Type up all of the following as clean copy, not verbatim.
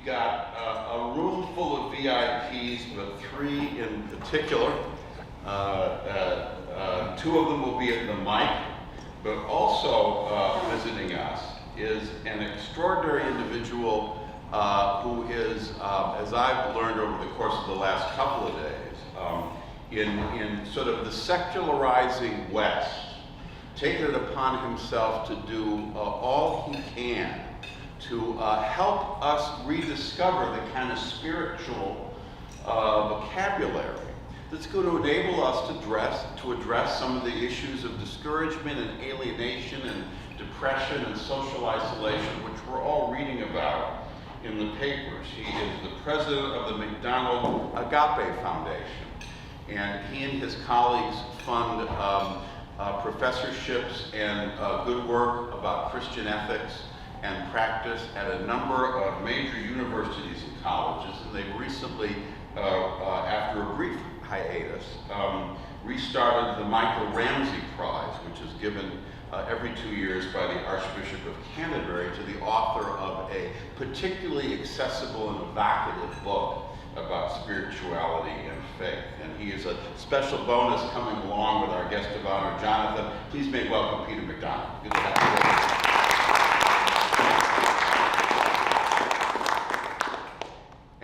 We've got a room full of VIPs, but 3 in particular. 2 of them will be at the mic, but also visiting us is an extraordinary individual who is, as I've learned over the course of the last couple of days, in sort of the secularizing West, taken it upon himself to do all he can to help us rediscover the kind of spiritual vocabulary that's going to enable us to address some of the issues of discouragement and alienation and depression and social isolation, which we're all reading about in the papers. He is the president of the McDonald Agape Foundation, and he and his colleagues fund professorships and good work about Christian ethics and practice at a number of major universities and colleges, and they've recently, after a brief hiatus, restarted the Michael Ramsey Prize, which is given every 2 years by the Archbishop of Canterbury to the author of a particularly accessible and evocative book about spirituality and faith. And he is a special bonus coming along with our guest of honor, Jonathan. Please make welcome Peter McDonald. Good to have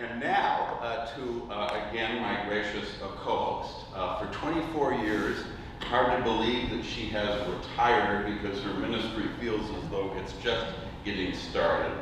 you. And now to, again, my gracious co-host. For 24 years, hard to believe that she has retired because her ministry feels as though it's just getting started.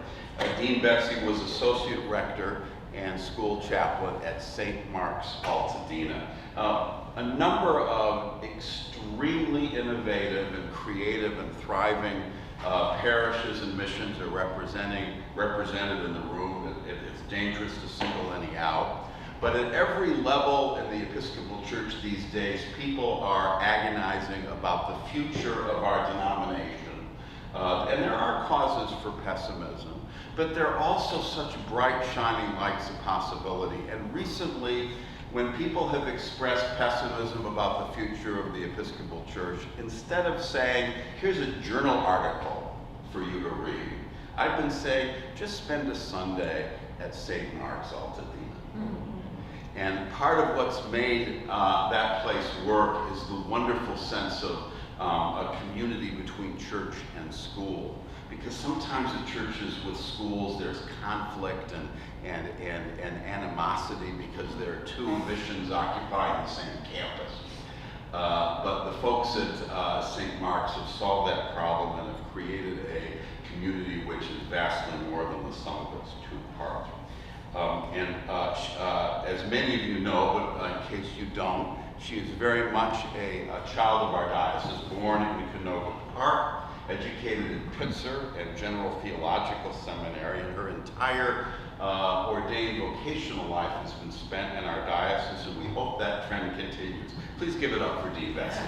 Dean Betsy was associate rector and school chaplain at St. Mark's, Altadena. A number of extremely innovative and creative and thriving parishes and missions are represented in the room. It's dangerous to single any out. But at every level in the Episcopal Church these days, people are agonizing about the future of our denomination. And there are causes for pessimism, but there are also such bright, shining lights of possibility. And recently, when people have expressed pessimism about the future of the Episcopal Church, instead of saying, here's a journal article for you to read, I've been saying, just spend a Sunday at St. Mark's, Altadena. Mm-hmm. And part of what's made that place work is the wonderful sense of a community between church and school. Because sometimes at churches with schools there's conflict and animosity because there are 2 missions occupying the same campus. But the folks at St. Mark's have solved that problem and have created a community which is vastly more than the sum of its 2 parts. As many of you know, but in case you don't, she is very much a child of our diocese, born in Canoga Park, educated in Pitzer and General Theological Seminary, and her entire ordained vocational life has been spent in our diocese, and we hope that trend continues. Please give it up for Dean Betsy.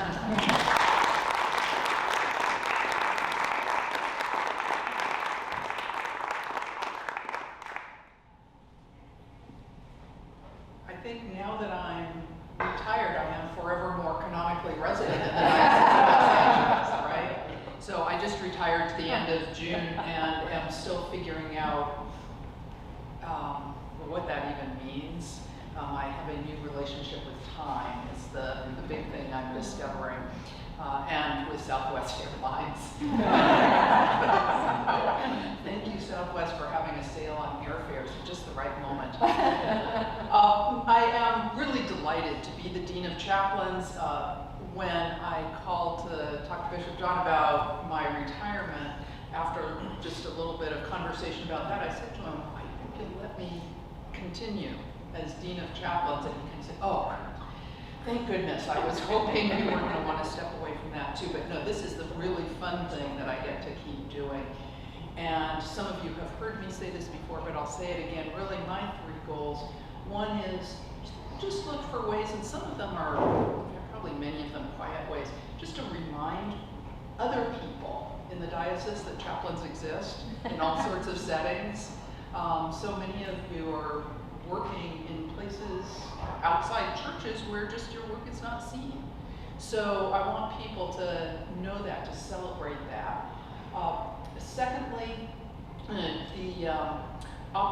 I think now that I'm retired, I am forever more canonically resident in the Diocese of Los Angeles, right? So I just retired at the end of June and am still figuring out what that even means. I have a new relationship with time. It's the big thing I'm discovering. And with Southwest Airlines. Thank you, Southwest, for having a sale on airfares at just the right moment. I am really delighted to be the Dean of Chaplains. When I called to talk to Bishop John about my retirement, after just a little bit of conversation about that, I said to him, I think you'll let me continue as Dean of Chaplains. And he can say, oh, thank goodness. I was hoping you were going to want to step away from that too, but no, this is the really fun thing that I get to keep doing. And some of you have heard me say this before, but I'll say it again. Really, my 3 goals. One is just look for ways, and some of them are, probably many of them quiet ways, just to remind other people in the diocese that chaplains exist in all sorts of settings. So many of you are working in places outside churches where just your work is not seen. So I want people to know that, to celebrate that. Secondly, the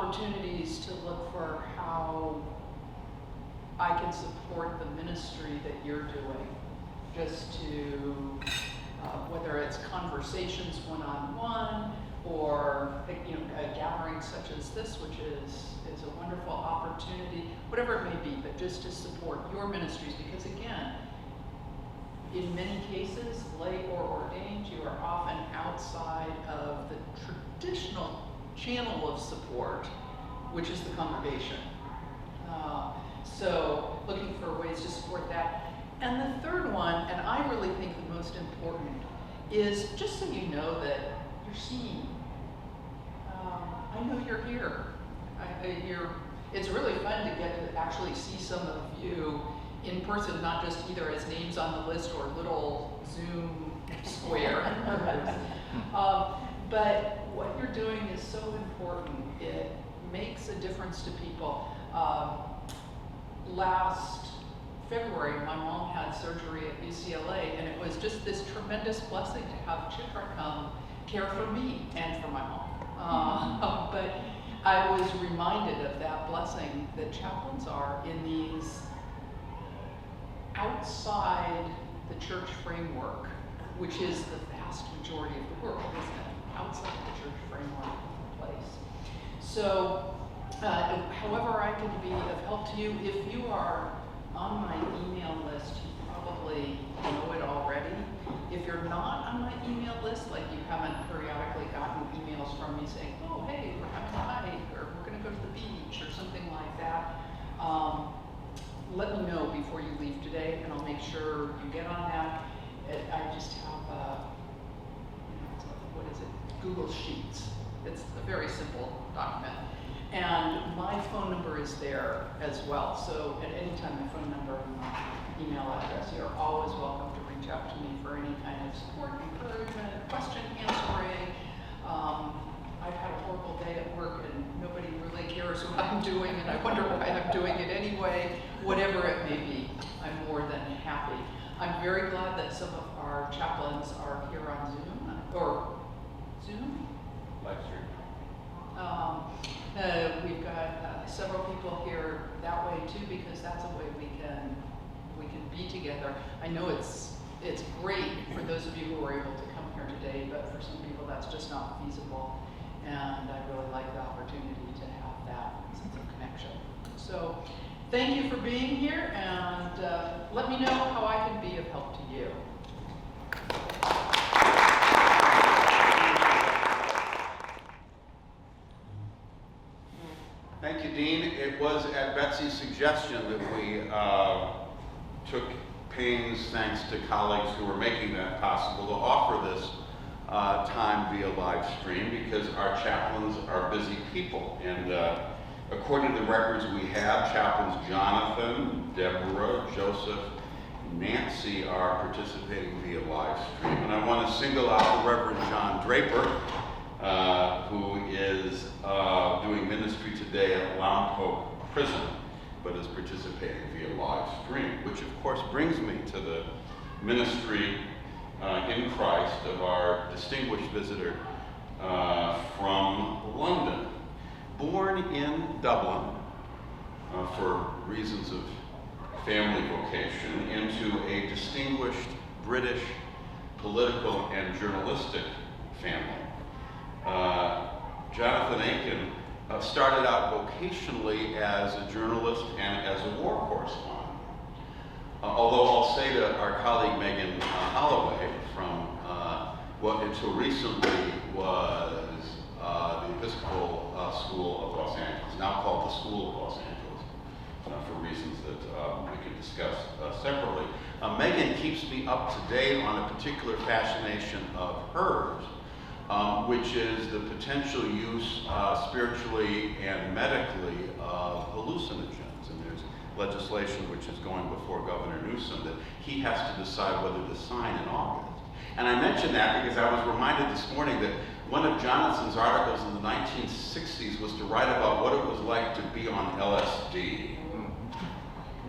opportunities to look for how I can support the ministry that you're doing, just to, whether it's conversations one-on-one, or a gathering such as this, which is a wonderful opportunity, whatever it may be, but just to support your ministries, because again, in many cases, lay or ordained, you are often outside of the traditional channel of support, which is the congregation. So looking for ways to support that. And the third one, and I really think the most important, is just so you know that you're seen. I know you're here. It's really fun to get to actually see some of you in person, not just either as names on the list or little Zoom square. But what you're doing is so important. It makes a difference to people. Last February, my mom had surgery at UCLA, and it was just this tremendous blessing to have Chitra come care for me and for my mom. But I was reminded of that blessing that chaplains are in these outside the church framework, which is the vast majority of the world, isn't it? Outside the church framework place. So, however I can be of help to you, if you are on my email list, you probably know it already. If you're not on my email list, like you haven't periodically gotten emails from me saying, oh, hey, we're having a hike, or we're going to go to the beach, or something like that, let me know before you leave today, and I'll make sure you get on that. I just have, what is it, Google Sheets. It's a very simple document. And my phone number is there as well. So at any time, my phone number and my email address, you're always welcome to reach out to me for any kind of support, encouragement, question answering. I've had a horrible day at work and nobody really cares what I'm doing, and I wonder why I'm doing it anyway. Whatever it may be, I'm more than happy. I'm very glad that some of our chaplains are here on Zoom, or Zoom? Live stream. We've got several people here that way too, because that's a way we can be together. I know it's great for those of you who are able to come here today, but for some people that's just not feasible. And I really like the opportunity to have that sense of connection. So thank you for being here, and let me know how I can be of help to you. Thank you, Dean. It was at Betsy's suggestion that we took pains, thanks to colleagues who were making that possible, to offer this time via live stream, because our chaplains are busy people. And according to the records we have, chaplains Jonathan, Deborah, Joseph, Nancy are participating via live stream. And I want to single out the Reverend John Draper, who is doing ministry today at Lompoc Prison, but is participating via live stream, which of course brings me to the ministry in Christ of our distinguished visitor from London. Born in Dublin for reasons of family vocation, into a distinguished British political and journalistic family. Jonathan Aitken started out vocationally as a journalist and as a war correspondent. Although I'll say to our colleague Megan Holloway from what until recently was the Episcopal School of Los Angeles, now called the School of Los Angeles, for reasons that we can discuss separately. Megan keeps me up to date on a particular fascination of hers, which is the potential use spiritually and medically of hallucinogens. And there's legislation which is going before Governor Newsom that he has to decide whether to sign in August. And I mention that because I was reminded this morning that one of Jonathan's articles in the 1960s was to write about what it was like to be on LSD.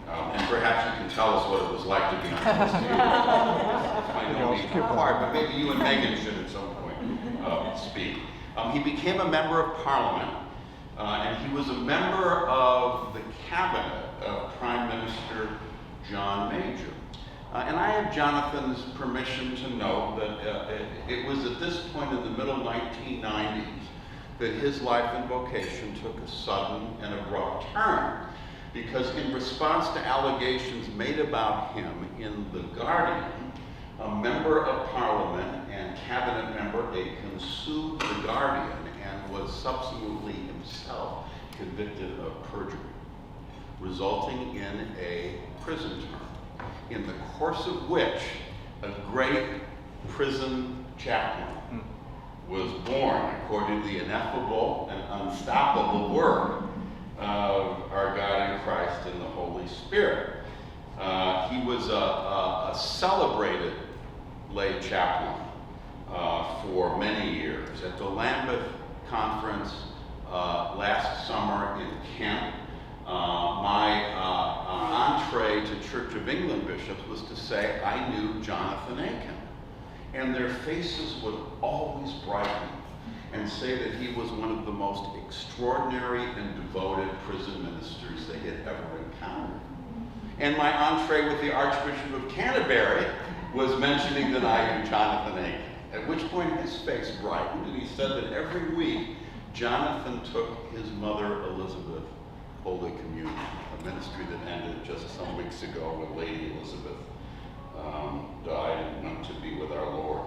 And perhaps you can tell us what it was like to be on LSD. I know we required, but maybe you and Megan should at some point speak. He became a member of Parliament, and was a member of the cabinet of Prime Minister John Major. And I have Jonathan's permission to note that it was at this point in the middle 1990s that his life and vocation took a sudden and abrupt turn, because in response to allegations made about him in The Guardian, a member of Parliament and cabinet member Aitken sued The Guardian and was subsequently himself convicted of perjury, resulting in a prison term, in the course of which a great prison chaplain was born, according to the ineffable and unstoppable work of our God in Christ and the Holy Spirit. He was a celebrated lay chaplain for many years. At the Lambeth Conference last summer in Kent, my entree to Church of England bishops was to say I knew Jonathan Aitken. And their faces would always brighten and say that he was one of the most extraordinary and devoted prison ministers they had ever encountered. And my entree with the Archbishop of Canterbury was mentioning that I knew Jonathan Aitken, at which point his face brightened, and he said that every week Jonathan took his mother Elizabeth Holy Communion, a ministry that ended just some weeks ago when Lady Elizabeth died and went to be with our Lord.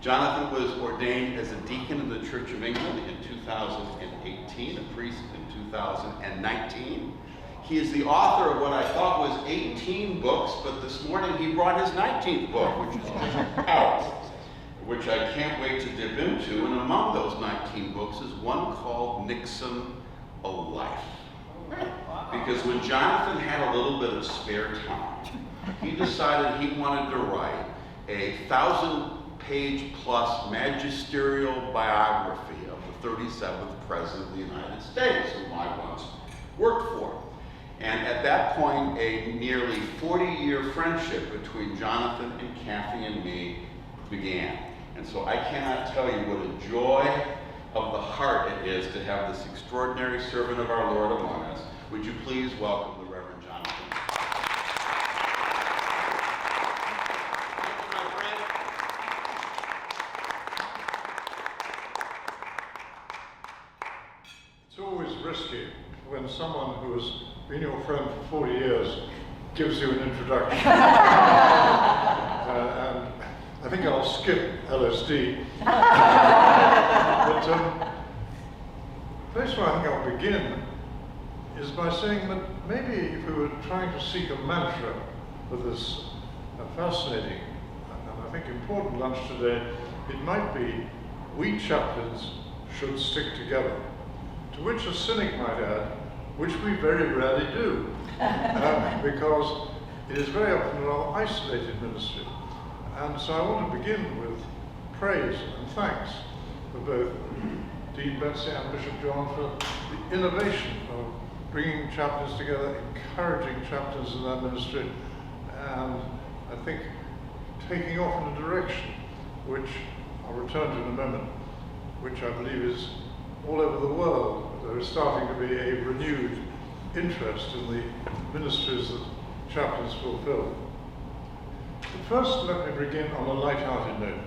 Jonathan was ordained as a deacon in the Church of England in 2018, a priest in 2019. He is the author of what I thought was 18 books, but this morning he brought his 19th book, which is Out, which I can't wait to dip into. And among those 19 books is one called Nixon, A Life. Because when Jonathan had a little bit of spare time, he decided he wanted to write a 1,000-page plus magisterial biography of the 37th President of the United States, whom I once worked for. And at that point, a nearly 40-year friendship between Jonathan and Kathy and me began. And so I cannot tell you what a joy of the heart it is to have this extraordinary servant of our Lord among us. Would you please welcome the Reverend Jonathan? It's always risky when someone who has been your friend for 40 years gives you an introduction. And I think I'll skip LSD. But the place where I think I'll begin is by saying that maybe if we were trying to seek a mantra for this fascinating and I think important lunch today, it might be, we chaplains should stick together. To which a cynic might add, which we very rarely do, because it is very often a rather isolated ministry. And so I want to begin with praise and thanks for both Dean Betsy and Bishop John for the innovation of bringing chaplains together, encouraging chaplains in their ministry, and I think taking off in a direction which I'll return to in a moment, which I believe is all over the world. There is starting to be a renewed interest in the ministries that chaplains fulfill. But first, let me begin on a light-hearted note.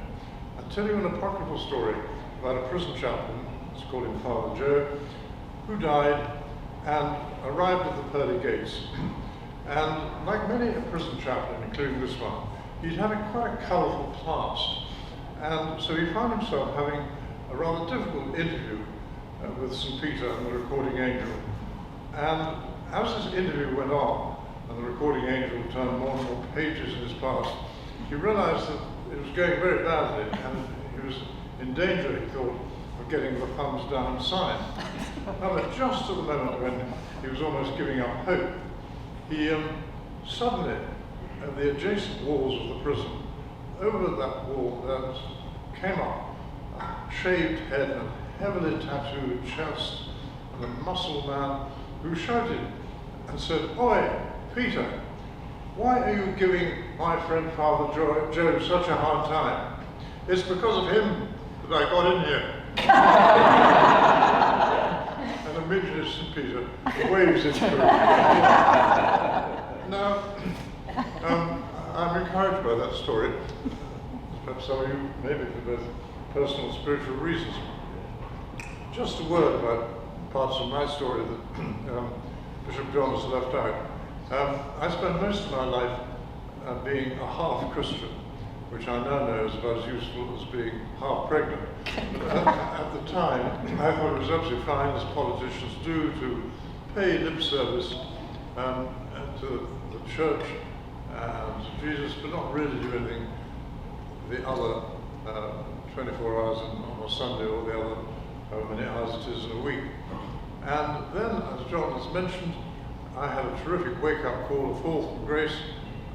I'll tell you an apocryphal story about a prison chaplain, let's call him Father Joe, who died and arrived at the pearly gates. And like many a prison chaplain, including this one, he'd had quite a colourful past. And so he found himself having a rather difficult interview with St. Peter and the recording angel. And as this interview went on, and the recording angel turned more and more pages in his past, he realized that it was going very badly, and he was in danger, he thought, of getting the thumbs down sign. However, just at the moment when he was almost giving up hope, he suddenly, at the adjacent walls of the prison, over that wall there came up a shaved head and heavily tattooed chest and a muscled man who shouted and said, "Oi, Peter, why are you giving my friend Father Joe such a hard time? It's because of him that I got in here." And immediately St. Peter waves it through. Now, I'm encouraged by that story. Perhaps some of you, maybe for both personal and spiritual reasons. Just a word about parts of my story that Bishop John has left out. I spent most of my life being a half-Christian, which I now know is about as useful as being half-pregnant. At the time, I thought it was absolutely fine, as politicians do, to pay lip service to the church and to Jesus, but not really do anything the other 24 hours on a Sunday or the other however many hours it is in a week. And then, as John has mentioned, I had a terrific wake-up call of fall from grace.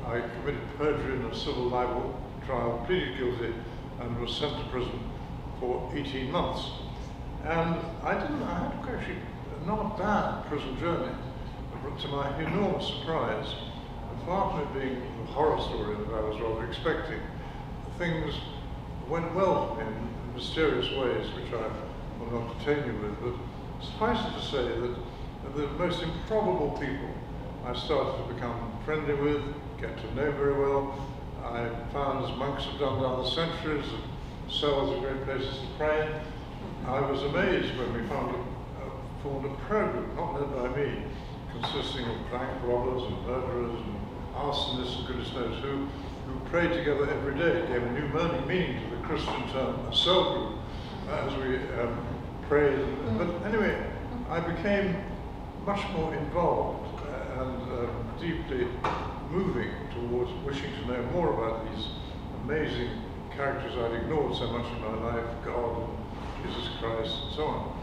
I committed perjury in a civil libel trial, pleaded guilty, and was sent to prison for 18 months. And I had actually not a bad prison journey, but to my enormous surprise, and far from it being the horror story that I was rather expecting, things went well for me in mysterious ways, which I will not detain you with, but suffice it to say that the most improbable people I started to become friendly with, get to know very well. I found, as monks have done down the centuries, that cells are great places to pray. I was amazed when we formed a prayer group, not led by me, consisting of bank robbers and murderers and arsonists and goodness knows who prayed together every day. It gave a new meaning to the Christian term, a cell group, as we prayed. But anyway, I became much more involved and deeply moving towards wishing to know more about these amazing characters I'd ignored so much in my life, God, and Jesus Christ, and so on.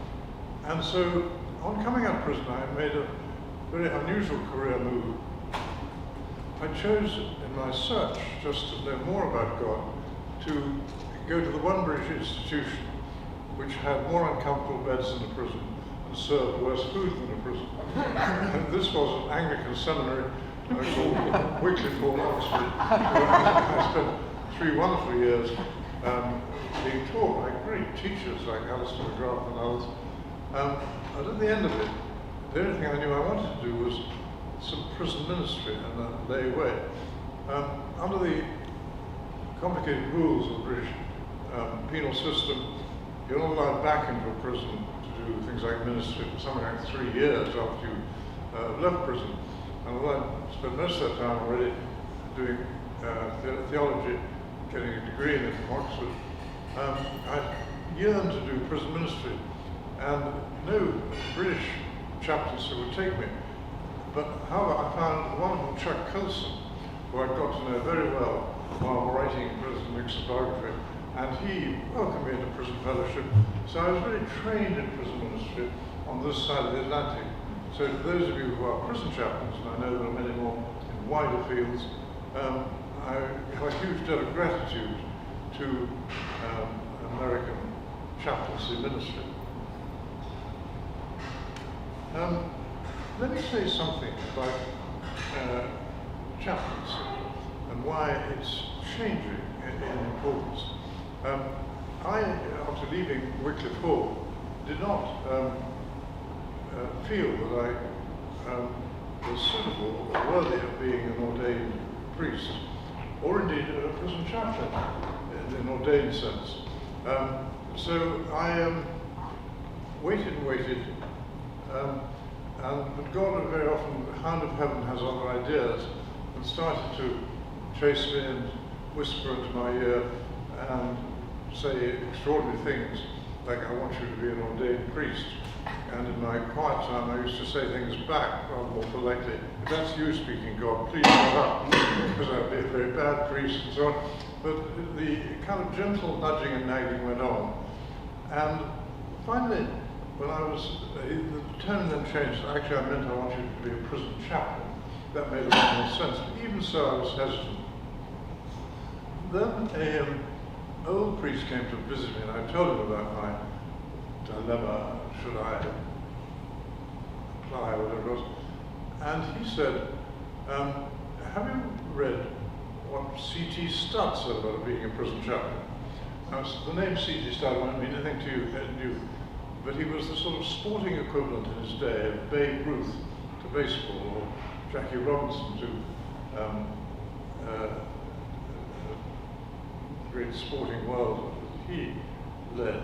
And so, on coming out of prison, I made a very unusual career move. I chose in my search, just to know more about God, to go to the one British institution which had more uncomfortable beds than a prison and served worse food than a prison. And this was an Anglican seminary called Wycliffe Hall, Oxford. I spent 3 wonderful years being taught by great teachers like Alistair McGrath and others. And at the end of it, the only thing I knew I wanted to do was some prison ministry and a lay way. Under the complicated rules of the British penal system, you're not allowed back into a prison to do things like ministry for something like 3 years after you left prison. And although I spent most of that time already doing theology, getting a degree in it from Oxford, I yearned to do prison ministry, and no British chaplains who would take me. But however, I found one called Chuck Colson, who I'd got to know very well while writing Prison Nixon's biography, and he welcomed me into prison fellowship. So I was really trained in prison ministry on this side of the Atlantic. So to those of you who are prison chaplains, and I know there are many more in wider fields, I have a huge debt of gratitude to American chaplaincy ministry. Let me say something about chaplaincy and why it's changing in importance. I, after leaving Wycliffe Hall, did not feel that I was suitable or worthy of being an ordained priest, or indeed a prison chaplain in an ordained sense. So I waited and waited, but God very often, the Hound of Heaven has other ideas, and started to chase me and whisper into my ear and say extraordinary things, like, I want you to be an ordained priest. And in my quiet time, I used to say things back rather more politely. If that's you speaking, God, please shut up, because I'd be a very bad priest and so on. But the kind of gentle nudging and nagging went on. And finally, when I was, the tone then changed. Actually, I meant I want you to be a prison chaplain. That made a lot more sense. But even so, I was hesitant. Then an old priest came to visit me, and I told him about my dilemma, should I apply, whatever it was. And he said, have you read what C.T. Studd said about being a prison chaplain? Now, the name C.T. Studd won't mean anything to you. but he was the sort of sporting equivalent in his day of Babe Ruth to baseball, or Jackie Robinson to the great sporting world that he led.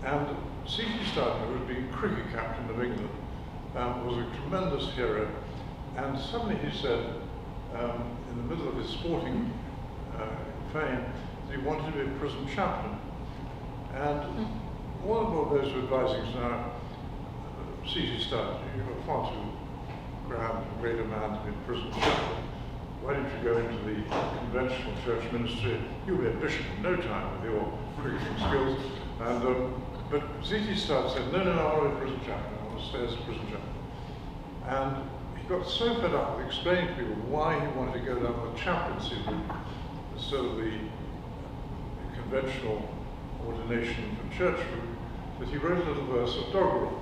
And C.T. Stuyvesant, who had been cricket captain of England, was a tremendous hero. And suddenly he said, in the middle of his sporting fame, that he wanted to be a prison chaplain. And one of those who are advising us now, C.T. Stuyvesant, you were far too grand and great a man to be a prison chaplain. Why don't you go into the conventional church ministry? You'll be a bishop in no time with your cricketing skills. And but C.T. Stuyvesant said, no, I want to be a prison chaplain. I want to stay as a prison chaplain. And he got so fed up with explaining to people why he wanted to go down the chaplaincy route instead of the conventional ordination for church route, that he wrote a little verse of doggerel,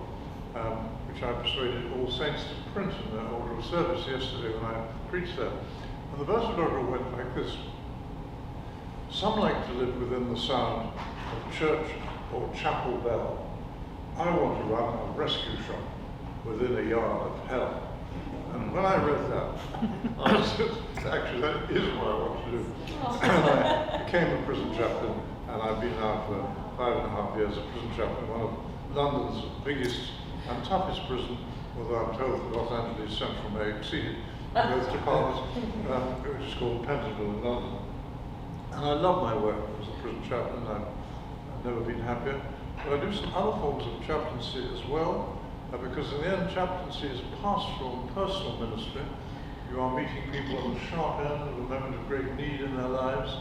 which I persuaded All Saints to print in their order of service yesterday when I preached there. And the verse of doggerel went like this: some like to live within the sound of church or chapel bell. I want to run a rescue shop within a yard of hell. And when I read that, I said, actually, that is what I want to do. And I became a prison chaplain, and I've been now for 5.5 years a prison chaplain, one of London's biggest and toughest prison, although I'm told that Los Angeles Central may exceed both departments, which is called Pentonville in London. And I love my work as a prison chaplain. I've never been happier. But I do some other forms of chaplaincy as well, because in the end, chaplaincy is pastoral and personal ministry. You are meeting people on the sharp end of a moment of great need in their lives.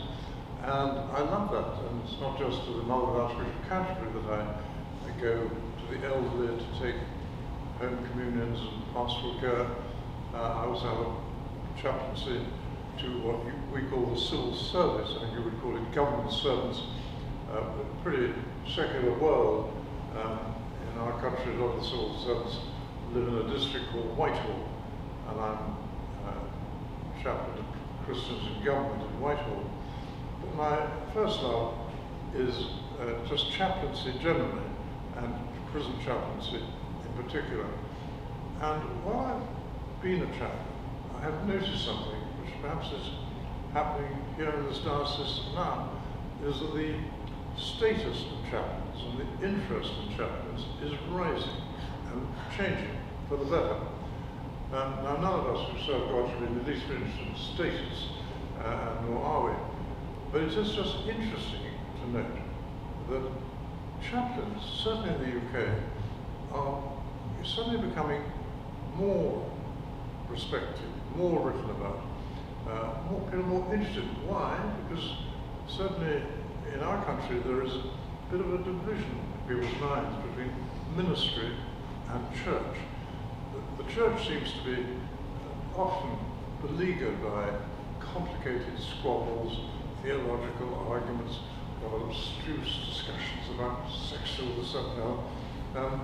And I love that. And it's not just to the Mother of Archbishop of Canterbury that I go to the elderly to take home communions and pastoral care. I also have a chaplaincy to what we call the civil service. I think you would call it government servants. A pretty secular world. In our country, a lot of the civil servants live in a district called Whitehall, and I'm chaplain to Christians in government in Whitehall. But my first love is just chaplaincy generally, and prison chaplaincy in particular. And while I've been a chaplain, I have noticed something which perhaps is happening here in this diocese now, is that the status of chaplains and the interest in chaplains is rising and changing for the better. Now, none of us who serve God should be in the least interested in status, nor are we. But it is just interesting to note that chaplains, certainly in the UK, are suddenly becoming more respected, more written about, people are more interested. Why? Because certainly in our country there is a bit of a division in people's minds between ministry and church. The church seems to be often beleaguered by complicated squabbles, theological arguments, or abstruse discussions about sexual this and that.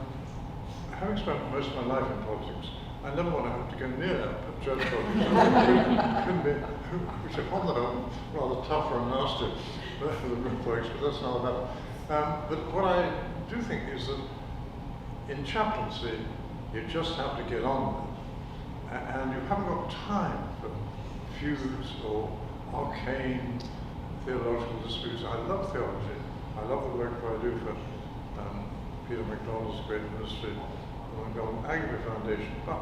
Having spent most of my life in politics, I never want to have to go near church politics, which are on the whole rather tougher and nastier than politics, but that's not about it. But what I do think is that in chaplaincy, you just have to get on with it. And you haven't got time for feuds or arcane theological disputes. I love theology. I love the work that I do for Peter MacDonald's great ministry, the Montgomery Agape Foundation. But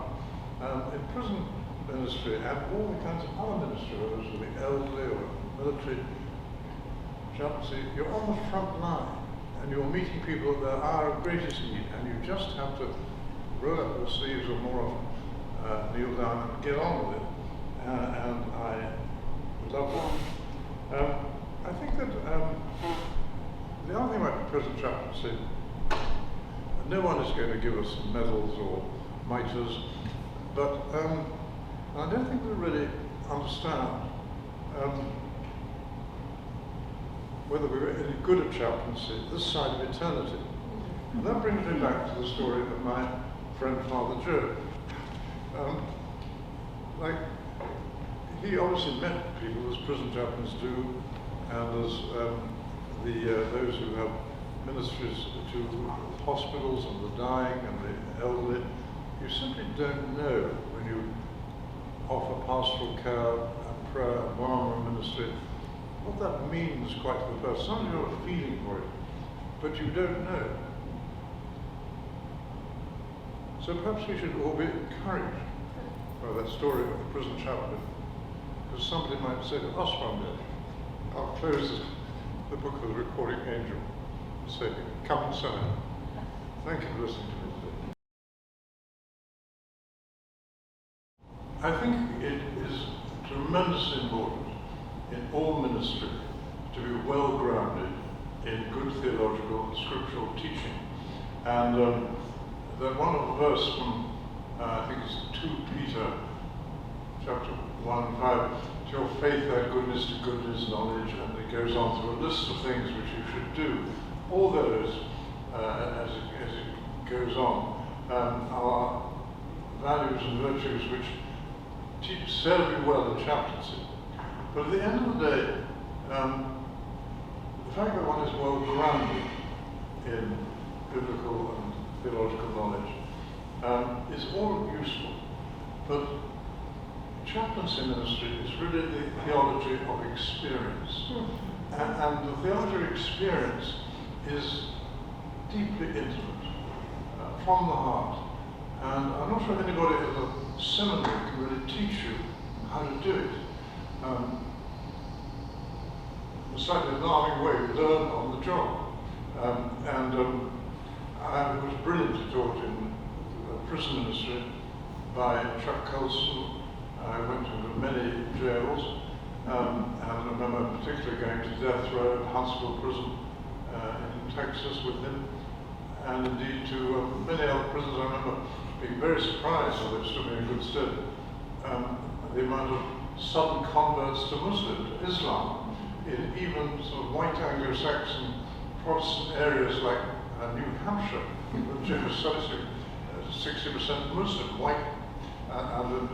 in prison ministry and all the kinds of other ministry, whether it's the elderly or military chaplaincy, you're on the front line and you're meeting people at their hour of greatest need, and you just have to roll up your sleeves or more often kneel down and get on with it. And I love that. I think that the other thing about prison chaplaincy, no one is going to give us medals or mitres, but I don't think we really understand whether we're any good at chaplaincy this side of eternity. And that brings me back to the story of my friend Father Joe. He obviously met people as prison chaplains do, and as those who have ministries to hospitals and the dying and the elderly. You simply don't know when you offer pastoral care and prayer and one-on-one ministry what that means quite to the person. Some of you have a feeling for it, but you don't know. So perhaps we should all be encouraged by that story of the prison chaplain, because somebody might say to us one day, I'll close the book of the recording angel and say, come inside. Thank you for listening to me today. I think it is tremendously important in all ministry to be well grounded in good theological and scriptural teaching. And that wonderful verse from, I think it's 2 Peter chapter 1:5, your faith, thy goodness to goodness, knowledge, and it goes on through a list of things which you should do. All those, as it goes on, are values and virtues which serve you well in chaplaincy. But at the end of the day, the fact that one is well grounded in biblical and theological knowledge is all useful. But chaplaincy ministry is really the theology of experience. And the theology of experience is deeply intimate, from the heart. And I'm not sure anybody at a seminary can really teach you how to do it. In a slightly alarming way, we learn on the job. I was brilliantly taught in prison ministry by Chuck Colson. I went into many jails, and I remember particularly going to death row at Huntsville Prison in Texas with him, and indeed to many other prisons. I remember being very surprised, although it stood me in good stead, the amount of sudden converts to Muslim, to Islam, in even sort of white Anglo-Saxon Protestant areas like New Hampshire, which is 60% Muslim, white, and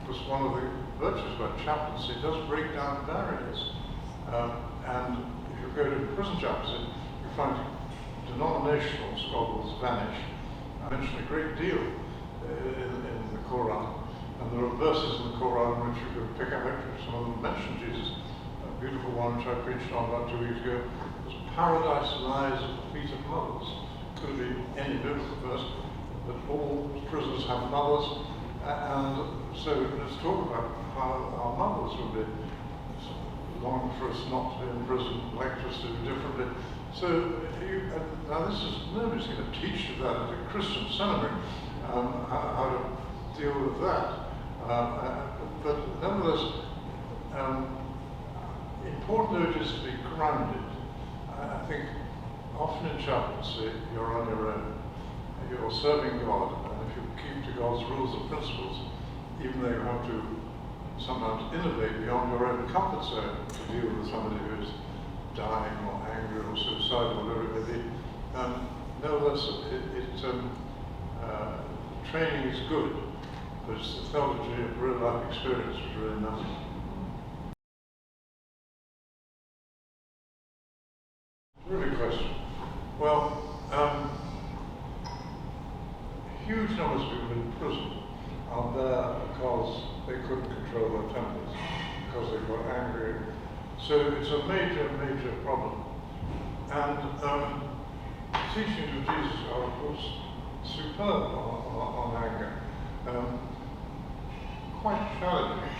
was one of the virtues about chaplaincy. It does break down barriers. And if you go to prison chaplaincy, you find denominational squabbles vanish. I mentioned a great deal in the Quran, and there are verses in the Quran which you could pick up. Actually, some of them mention Jesus. A beautiful one which I preached on about 2 weeks ago was paradise lies at the feet of mothers. Could be any biblical verse, but all prisons have mothers, and so let's talk about how our mothers would be longing for us not to be in prison, like us to do differently. So now this is, nobody's going to teach you that at a Christian seminary, how to deal with that. But nevertheless, important though it is to be grounded. I think often in chaplaincy you're on your own. You're serving God, and if you keep to God's rules and principles, even though you have to sometimes innovate beyond your own comfort zone to deal with somebody who is dying or angry or suicidal, whatever it may be, nevertheless, training is good, but it's the theology of real life experience which really matters. Really question. Well, huge numbers of people in prison are there because they couldn't control their tempers, because they got angry. So it's a major, major problem. And the teachings of Jesus are, of course, superb on anger. Quite challenging.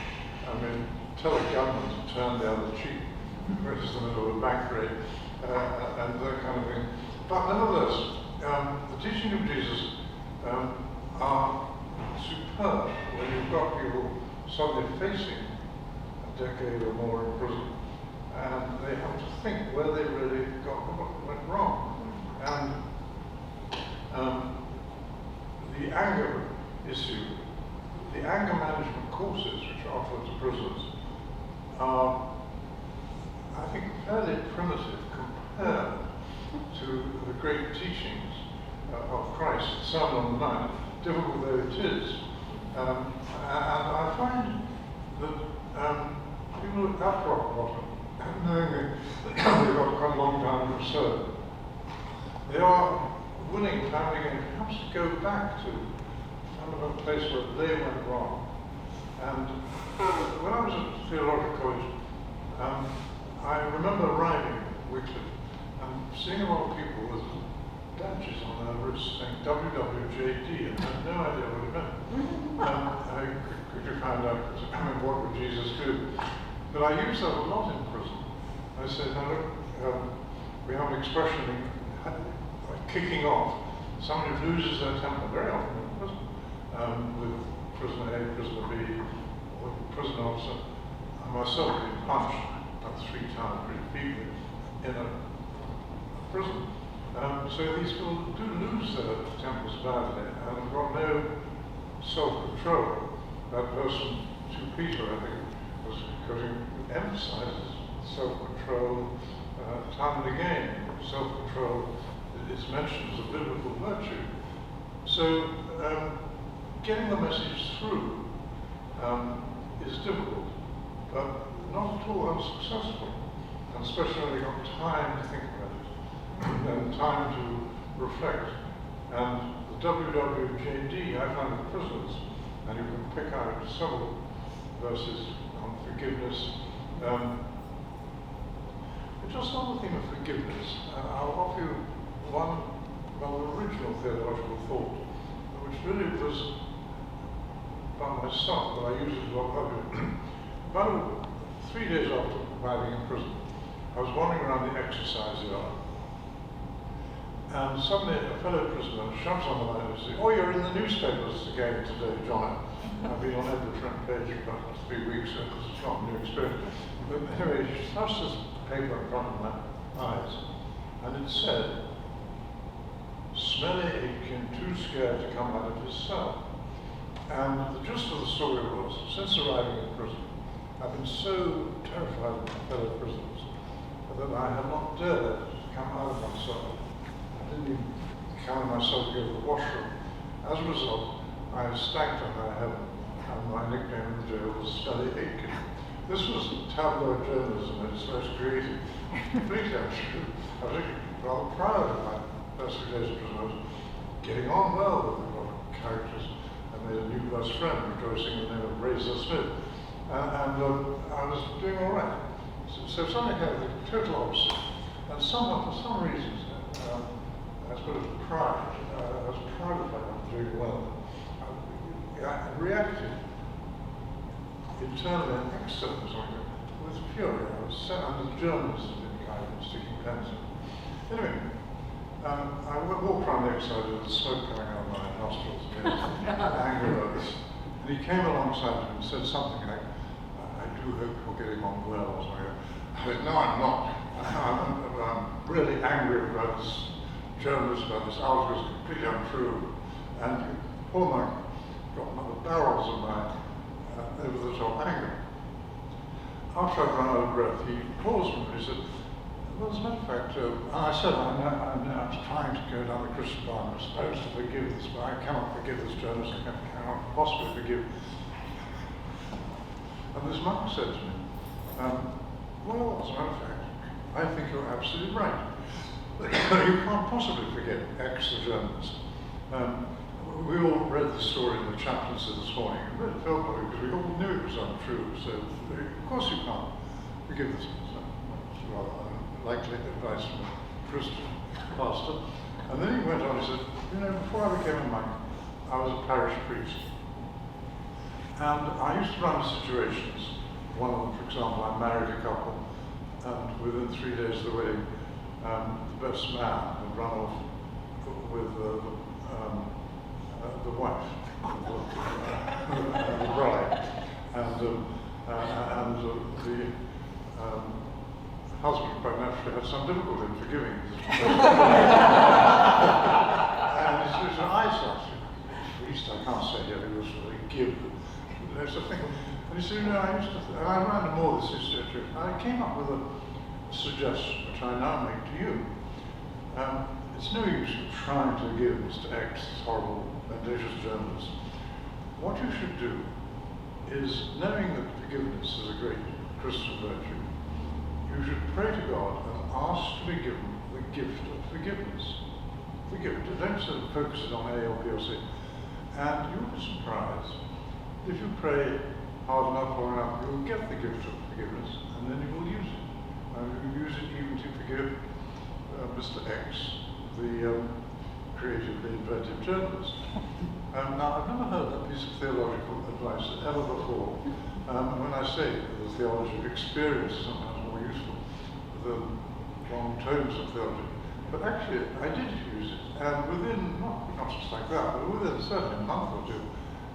I mean, tell a gunman to turn the other cheek, versus the middle of a bank raid, and that kind of thing. But nevertheless, the teaching of Jesus are superb when you've got people suddenly facing a decade or more in prison, and they have to think where they really went wrong. And the anger issue, the anger management courses which are offered to prisoners are, I think, fairly primitive compared to the great teachings of Christ, the Sermon on the Mount, difficult though it is. And I find that people at rock bottom knowing they've got quite a long time to serve, they are willing time and again perhaps to go back to some of a place where they went wrong. And when I was at theological college, I remember arriving at Wycliffe and seeing a lot of people with badges on their wrists saying WWJD, and I had no idea what it meant. Could you find out what would Jesus do? But I used that a lot in prison. I said, now look, we have an expression, kicking off. Somebody who loses their temper very often in prison, with prisoner A, prisoner B, or prison officer, and myself being punched about 3 times repeatedly in a prison. So these people do lose their tempers badly and have got no self-control. That person, to Peter, I think, was emphasizes self-control time and again. Self-control is mentioned as a biblical virtue. So getting the message through is difficult, but not at all unsuccessful, and especially when you've got time to think about it and time to reflect. And the WWJD, I find in prisons, and you can pick out several verses on forgiveness. Just on the theme of forgiveness, I'll offer you one original theological thought, which really was by myself, but I use it a lot of it. About 3 days after arriving in prison, I was wandering around the exercise yard, and suddenly a fellow prisoner shouts on the line and says, "Oh, you're in the newspapers again today, John." I've been on every front page for about 3 weeks, so it's not a new experience. But anyway, he thrust this paper in front of my eyes, and it said, "Smelly Aitken too scared to come out of his cell." And the gist of the story was, since arriving in prison, I've been so terrified of my fellow prisoners that I have not dared to come out of my cell. I didn't even carry myself to go to the washroom. As a result, I was stacked on my head, and my nickname in the jail was Smelly Aitken. This was tabloid journalism at its most creative. Completely untrue. I was actually rather proud of my first few days in prison. I was getting on well with a lot of characters. I made a new best friend, rejoicing in the name of Razor Smith. And I was doing all right. So something had the total opposite. And somehow, for some reasons, I suppose pride. I was proud of myself doing well. I reacted internally and externally with fury. I was set under journalists in kind of sticking pens in. Anyway, I walked around the exercise with the smoke coming out of my nostrils and angry about this. And he came alongside me and said something like, "I do hope you're getting on well," or something. I said, "No, I'm not. I'm really angry about this journalist, about this article. It's completely untrue." And poor Mike got another barrels of my over-the-top anger. After I'd run out of breath, he paused me and he said, "Well, as a matter of fact," and I said, I was trying to go down the Christian line. I'm supposed to forgive this, but I cannot forgive this journalist. I cannot possibly forgive." And this monk said to me, "Well, as a matter of fact, I think you're absolutely right. You can't possibly forget X, the journalist." We all read the story in the Chaplains this morning. It really felt like it because we all knew it was untrue. So, of course you can't forgive this. That's rather unlikely advice from a Christian pastor. And then he went on and said, "You know, before I became a monk, I was a parish priest. And I used to run situations. One of them, for example, I married a couple, and within 3 days of the wedding, the best man had run off with the wife, the bride, and the husband quite naturally had some difficulty in forgiving this. And he said, "I priest, I can't say here, he was really give." There's a thing. And he said, "You know, I used to, and I ran into more of this issue. And I came up with a suggestion, which I now make to you. It's no use trying to give Mr. X, this horrible, mendacious journalist. What you should do is, knowing that forgiveness is a great Christian virtue, you you should pray to God and ask to be given the gift of forgiveness. Don't sort of focus it on A or B or C. And you'll be surprised. If you pray hard enough, long enough, you will get the gift of forgiveness, and then you will use it. And you will use it even to forgive Mr. X, the creatively inventive journalist. Now, I've never heard that piece of theological advice ever before. When I say the theology of experience is sometimes more useful than long tomes of theology. But actually, I did use it, and within, not just like that, but within certainly a month or two,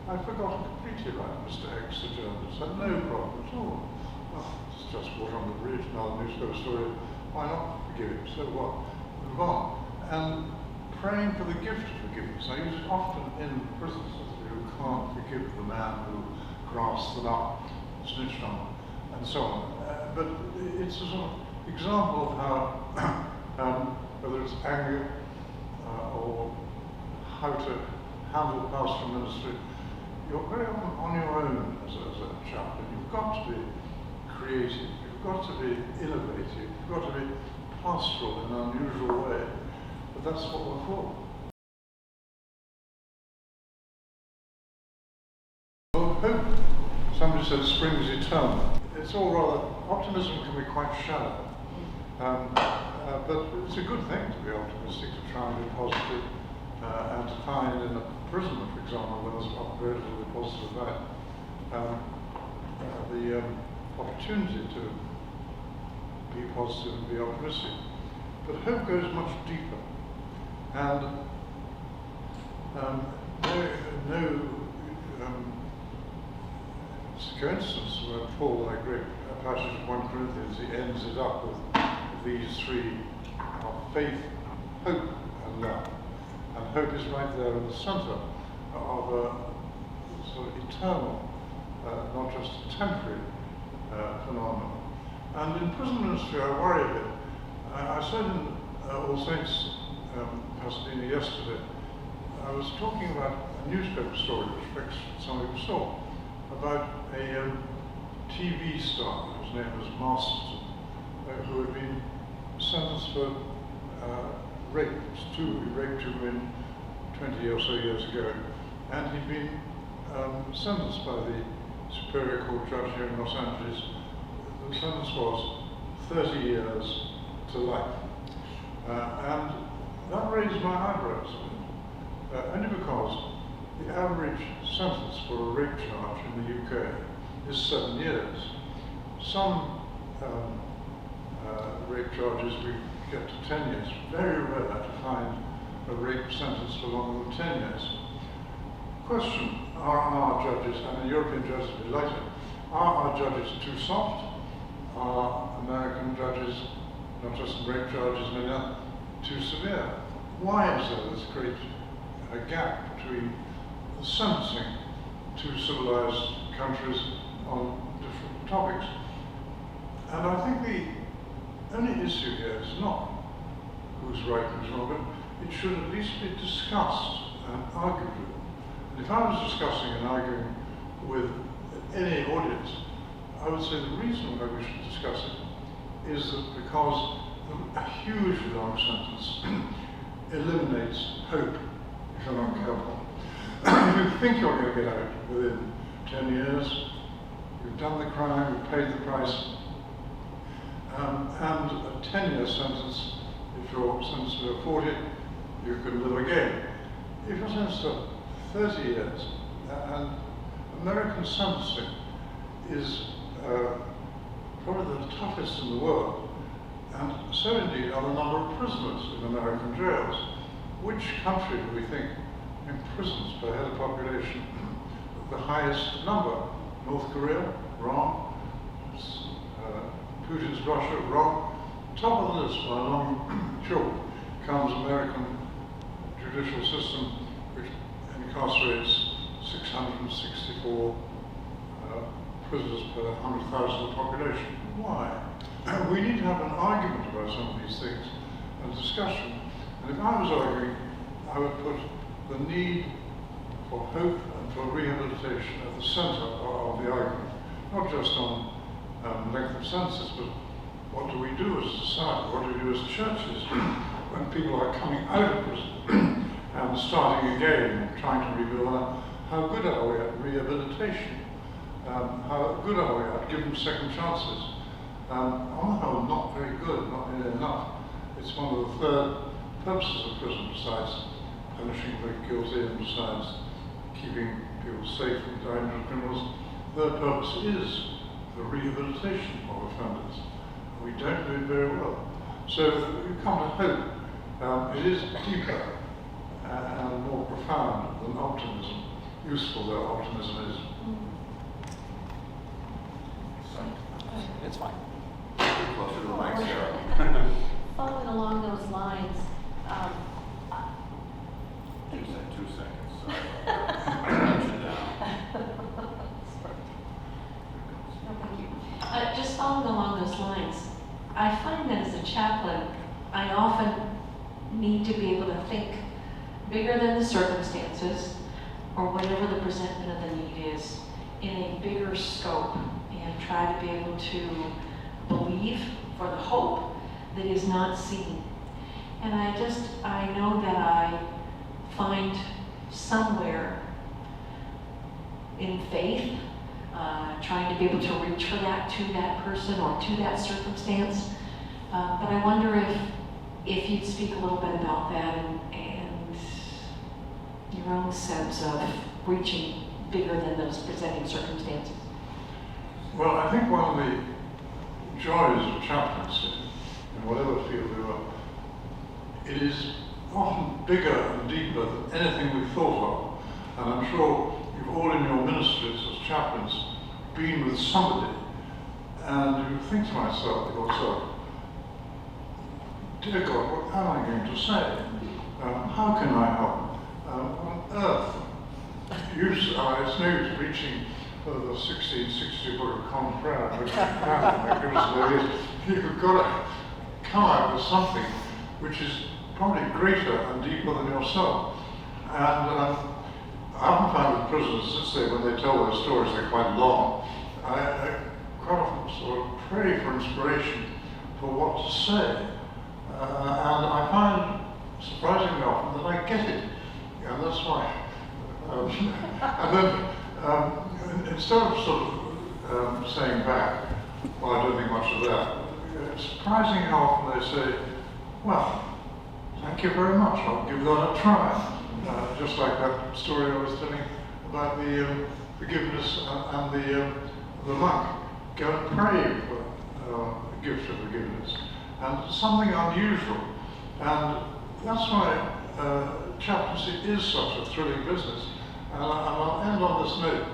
I'd forgotten completely about Mr. X, the journalist. I had no problem at all. Well, it's just water on the bridge, another newspaper story. Why not forgive it? So what? Move on. And praying for the gift of forgiveness. I use it often in prisons who can't forgive the man who grasped them up, snitched on them, and so on. But it's a sort of example of how, whether it's anger or how to handle pastoral ministry, you're very often on your own as a chaplain. You've got to be creative, you've got to be innovative, you've got to be pastoral in an unusual way. But that's what we're for. Well, hope, somebody said spring is eternal. It's all rather, optimism can be quite shallow. But it's a good thing to be optimistic, to try and be positive, and to find in a prison, for example, where there's a relatively positive light, the opportunity to be positive and be optimistic. But hope goes much deeper. And it's a coincidence where Paul, that great passage of 1 Corinthians, he ends it up with these three of faith, hope, and love. And hope is right there in the center of a sort of eternal, not just a temporary phenomenon. And in prison ministry, I worry a bit. I said in All Saints Pasadena yesterday, I was talking about a newspaper story which some people saw, about a TV star whose name was Masterton, who had been sentenced for rape. He raped two women 20 or so years ago, and he'd been sentenced by the Superior Court judge here in Los Angeles. The sentence was 30 years to life. And that raised my eyebrows a bit, only because the average sentence for a rape charge in the UK is 7 years. Some rape charges we get to 10 years. Very rare to find a rape sentence for longer than 10 years. Question, are our judges, and the European judges will be lighter, are our judges too soft? Are American judges, not just in rape charges, many others, too severe? Why is there this great gap between the sentencing to civilized countries on different topics? And I think the only issue here is not who's right and who's wrong, but it should at least be discussed and argued with. And if I was discussing and arguing with any audience, I would say the reason why we should discuss it is that because a hugely long sentence eliminates hope if you're not careful. If you think you're going to get out within 10 years, you've done the crime, you've paid the price, and a 10-year sentence, if you're sentenced to 40, you can live again. If you're sentenced to 30 years, and American sentencing is probably the toughest in the world, and so indeed are the number of prisoners in American jails. Which country do we think imprisons per head of population the highest number? North Korea? Wrong. Putin's Russia? Wrong. Top of the list by a long chalk comes American judicial system, which incarcerates 664 prisoners per 100,000 of population. Why? We need to have an argument about some of these things and discussion. And if I was arguing, I would put the need for hope and for rehabilitation at the center of the argument, not just on length of sentences, but what do we do as a society, what do we do as churches when people are coming out of prison and starting again and trying to rebuild? How good are we at rehabilitation? How good are we at giving second chances? On the whole, not very good, not nearly enough. It's one of the third purposes of prison, besides punishing the guilty and besides keeping people safe from dangerous criminals. The third purpose is the rehabilitation of offenders. We don't do it very well. So you come to hope. It is deeper and more profound than optimism, useful though optimism is. It's fine. Closer to the mic, Sarah. Following along those lines, You said 2 seconds, sorry. I wrote you down. no, thank you. Just following along those lines, I find that as a chaplain, I often need to be able to think bigger than the circumstances or whatever the presentment of the need is in a bigger scope and try to be able to believe for the hope that is not seen. And I know that I find somewhere in faith, trying to be able to reach for that to that person or to that circumstance. But I wonder if you'd speak a little bit about that and your own sense of reaching bigger than those presenting circumstances. Well, I think one of the joys of chaplaincy, in whatever field we are, it is often bigger and deeper than anything we've thought of. And I'm sure you've all in your ministries as chaplains been with somebody, and you think to yourself, dear God, what am I going to say? How can I help? On earth, it's no use reaching for the 1660 Book of Common Prayer, which my goodness there is. You've got to come out with something which is probably greater and deeper than yourself. And I often find with prisoners, since when they tell their stories, they're quite long. I quite often sort of pray for inspiration for what to say. And I find, surprisingly often, that I get it. And that's why. And then, instead of sort of saying back, well, I don't think much of that, it's surprising how often they say, well, thank you very much, I'll give that a try. Just like that story I was telling about the forgiveness and the monk. Go and pray for the gift of forgiveness. And something unusual. And that's why chaplaincy is such a thrilling business. And I'll end on this note.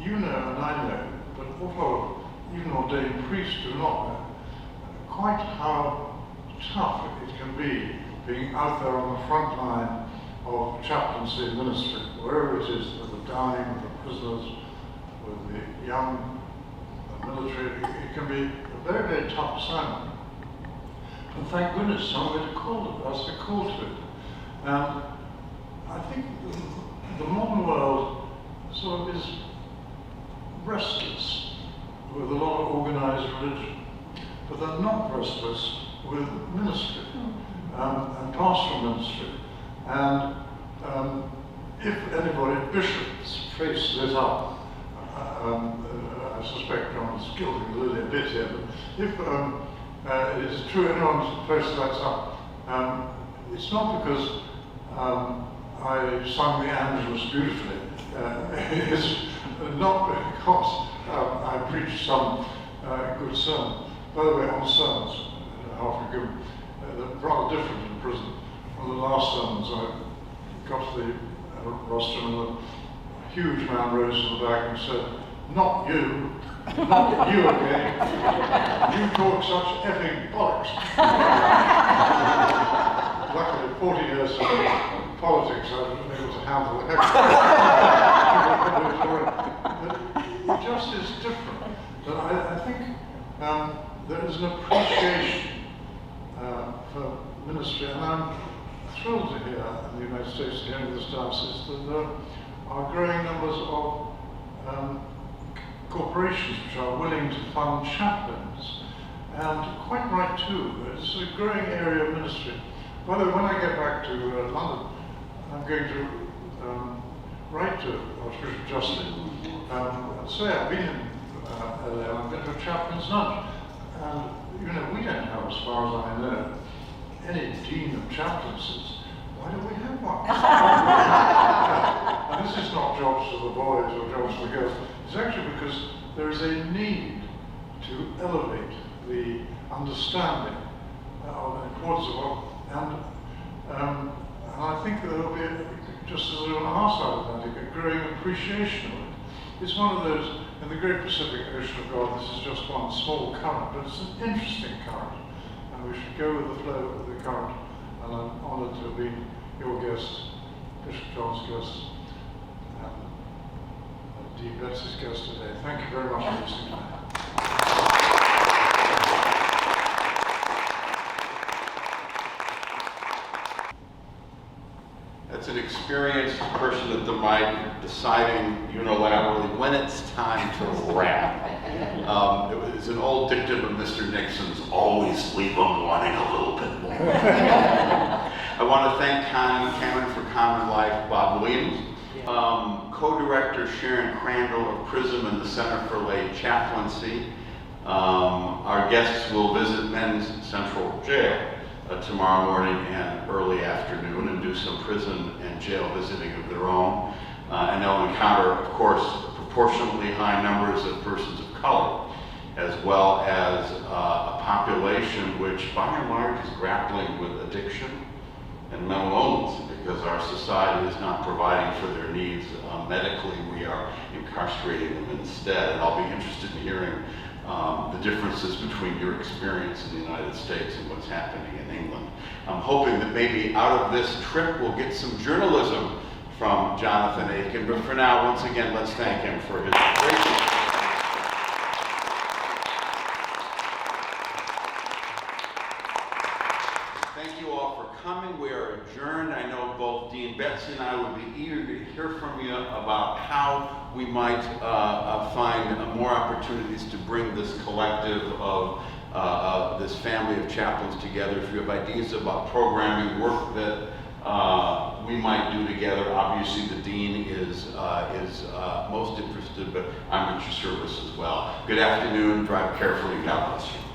You know, and I know, but also even ordained priests do not know quite how tough it can be being out there on the front line of chaplaincy ministry, wherever it is, with the dying, with the prisoners, with the young, the military. It can be a very, very tough assignment. And thank goodness somebody called it, us, called to it. And I think the modern world sort of is restless with a lot of organized religion, but they're not restless with ministry and pastoral ministry. And if anybody, bishops, face this up, I suspect John is gilding Lily a bit here, but if it is true anyone faces that up, it's not because I sung the Angelus beautifully. It's not because I preached some good sermon. By the way, on sermons, half forgiven, they're rather different in prison. One of the last sermons, I got to the rostrum and a huge man rose from the back and said, "Not you, not you again. You talk such effing bollocks." Luckily, 40 years of politics, I've been able to handle the heck. But it just is different. But I think there is an appreciation for ministry, and I'm thrilled to hear in the United States, here in this diocese, that there are growing numbers of corporations which are willing to fund chaplains. And quite right too, it's a growing area of ministry. By the way, when I get back to London, I'm going to write to Archbishop Justin and say I've been in LA, I've been to a chaplain's lunch. And, you know, we don't have, as far as I know, any dean of chaplaincies. Why don't we have one? And this is not jobs for the boys or jobs for the girls. It's actually because there is a need to elevate the understanding of the importance of what, and I think that there will be, just as on our side of the Atlantic, a growing appreciation of it. It's one of those, in the great Pacific Ocean of God, this is just one small current, but it's an interesting current, and we should go with the flow of the current, and I'm honoured to be your guest, Bishop John's guest, and Dean Betsy's guest today. Thank you very much for listening to me. That's an experienced person at the mic deciding unilaterally when it's time to wrap. It was an old dictum of Mr. Nixon's, always leave them wanting a little bit more. I want to thank Canon for Common Life, Bob Williams, co-director Sharon Crandall of PRISM and the Center for Lay Chaplaincy. Our guests will visit Men's Central Jail tomorrow morning and early afternoon and do some prison and jail visiting of their own. And they'll encounter, of course, proportionately high numbers of persons of color, as well as a population which, by and large, is grappling with addiction and mental illness, because our society is not providing for their needs medically. We are incarcerating them instead. And I'll be interested in hearing the differences between your experience in the United States and what's happening in England. I'm hoping that maybe out of this trip we'll get some journalism from Jonathan Aitken, but for now, once again, let's thank him for his great. Thank you all for coming. We are adjourned. I know both Dean Betsy and I would be eager to hear from you about how we might find more opportunities to bring this collective of this family of chaplains together. If you have ideas about programming, work that we might do together, obviously the Dean is most interested, but I'm at your service as well. Good afternoon. Drive carefully. God bless you.